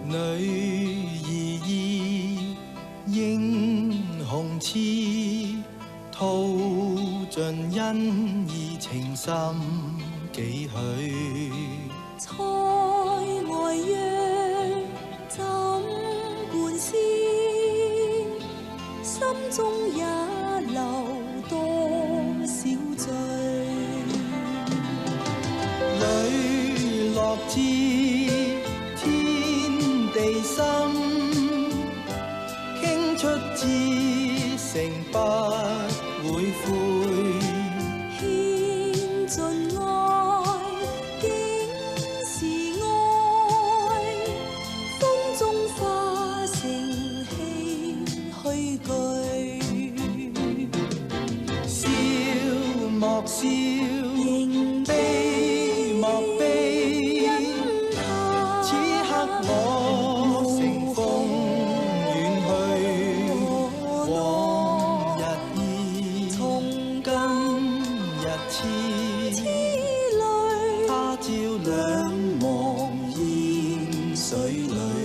女兒意，英雄痴，吐盡恩義情深幾許。塞外約，怎伴思？心中也留多少醉？磊落知天地心，傾出至誠不會悔。獻盡愛，竟是愛，風中化成唏噓句。笑莫笑，仍悲莫悲，因他此刻我乘風遠去，往日意，從今日痴，淚，他朝兩忘煙水裏。